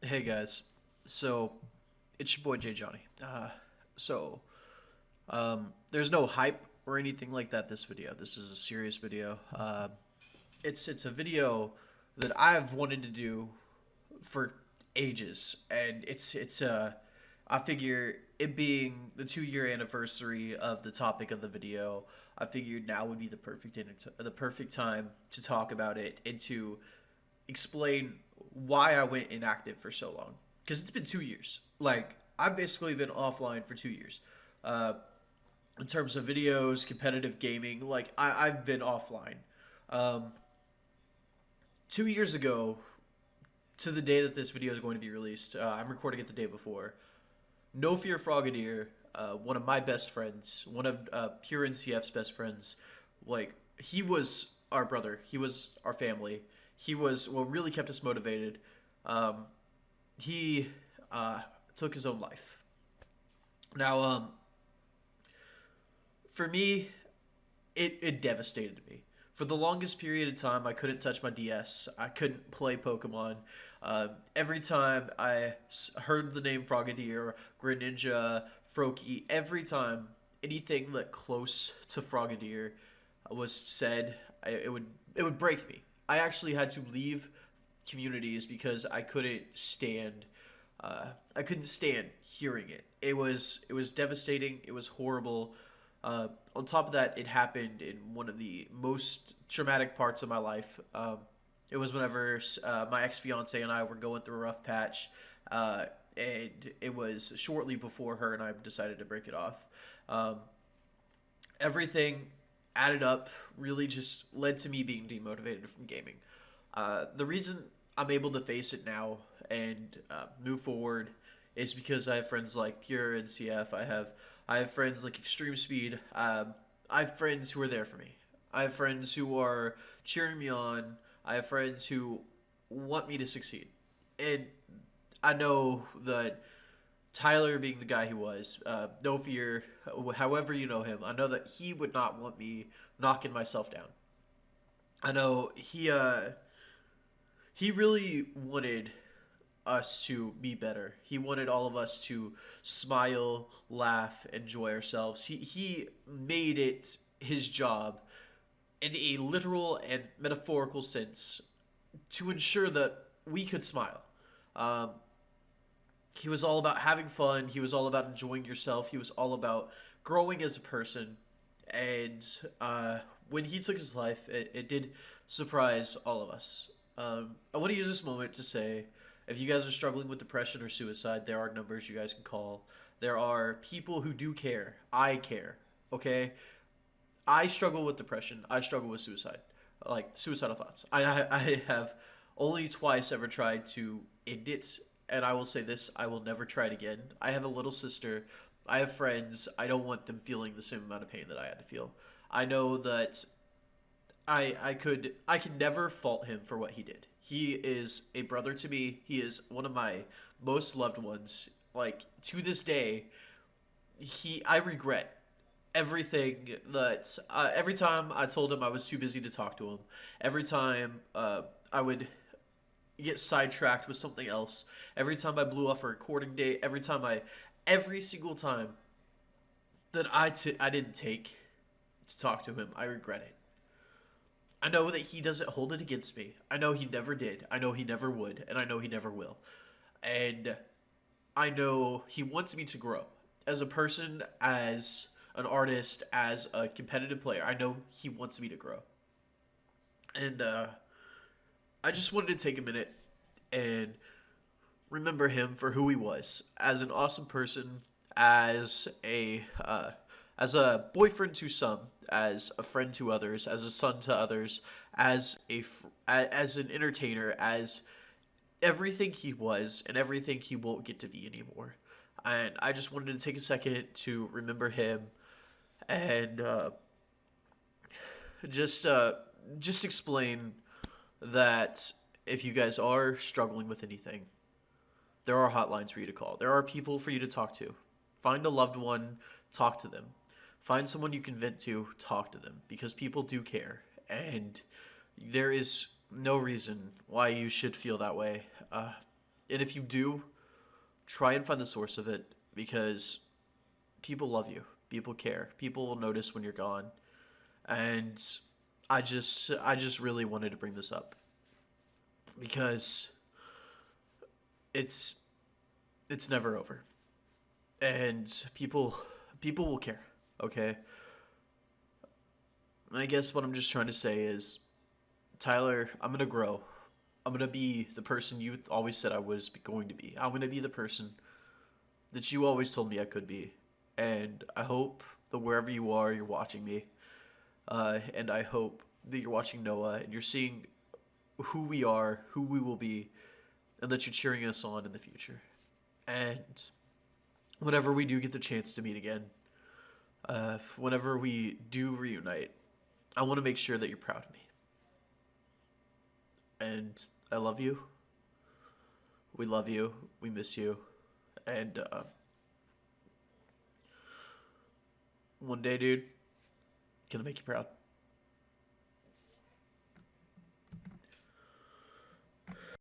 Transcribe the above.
Hey guys, so it's your boy J Johnny. So there's no hype or anything like that. This video, this is a serious video. It's a video that I've wanted to do for ages, and I figure it being the 2 year anniversary of the topic of the video, I figured now would be the perfect time to talk about it and to explain why I went inactive for so long. Because it's been 2 years. Like, I've basically been offline for 2 years. Uh, in terms of videos, competitive gaming, I've been offline. Um, 2 years ago, to the day that this video is going to be released, I'm recording it the day before. NoFearFrogadier, one of my best friends, one of Pure NCF's best friends, he was our brother. He was our family. He was what really kept us motivated. Um, he took his own life. Now, for me, it devastated me. For the longest period of time, I couldn't touch my DS. I couldn't play Pokemon. Every time heard the name Frogadier, Greninja, Froakie, every time anything that close to Frogadier was said, it would break me. I actually had to leave communities because I couldn't stand hearing it. It was devastating. It was horrible. On top of that, it happened in one of the most traumatic parts of my life. It was whenever my ex fiance and I were going through a rough patch, and it was shortly before her and I decided to break it off. Um, Everything added up really just led to me being demotivated from gaming. The reason I'm able to face it now and move forward is because I have friends like Pure and CF. I have friends like Extreme Speed. I have friends who are there for me. I have friends who are cheering me on. I have friends who want me to succeed. And I know that Tyler, being the guy he was, no fear, however you know him, I know that he would not want me knocking myself down. I know he really wanted us to be better. He wanted all of us to smile, laugh, enjoy ourselves. He made it his job in a literal and metaphorical sense to ensure that we could smile. Um, he was all about having fun. He was all about enjoying yourself. He was all about growing as a person. And when he took his life, it did surprise all of us. I want to use this moment to say if you guys are struggling with depression or suicide, there are numbers you guys can call. There are people who do care. I care. Okay? I struggle with depression. I struggle with suicide, like suicidal thoughts. I have only twice ever tried to end it, and I will say this: I will never try it again. I have a little sister. I have friends. I don't want them feeling the same amount of pain that I had to feel. I know that I can never fault him for what he did. He is a brother to me. He is one of my most loved ones. Like to this day, he I regret everything that every time I told him I was too busy to talk to him, every time I would get sidetracked with something else, every time I blew off a recording date, every single time that I didn't take to talk to him, I regret it. I know that he doesn't hold it against me. I know he never did. I know he never would, and I know he never will. And I know he wants me to grow as a person, as an artist, as a competitive player. I know he wants me to grow. And I just wanted to take a minute and remember him for who he was as an awesome person, as a boyfriend to some, as a friend to others, as a son to others, as an entertainer, as everything he was and everything he won't get to be anymore. And I just wanted to take a second to remember him and just uh, just explain that if you guys are struggling with anything, there are hotlines for you to call. There are people for you to talk to. Find a loved one, talk to them. Find someone you can vent to, talk to them because people do care. And there is no reason why you should feel that way. And if you do, try and find the source of it, because people love you. People care. People will notice when you're gone. And I just really wanted to bring this up because it's it's never over. And people will care, okay? I guess what I'm just trying to say is, Tyler, I'm going to grow. I'm going to be the person you always said I was going to be. I'm going to be the person that you always told me I could be. And I hope that wherever you are, you're watching me. And I hope that you're watching Noah and you're seeing who we are, who we will be, and that you're cheering us on in the future. And whenever we do get the chance to meet again, whenever we do reunite, I want to make sure that you're proud of me. And I love you. We love you. We miss you. And one day, dude, gonna make you proud.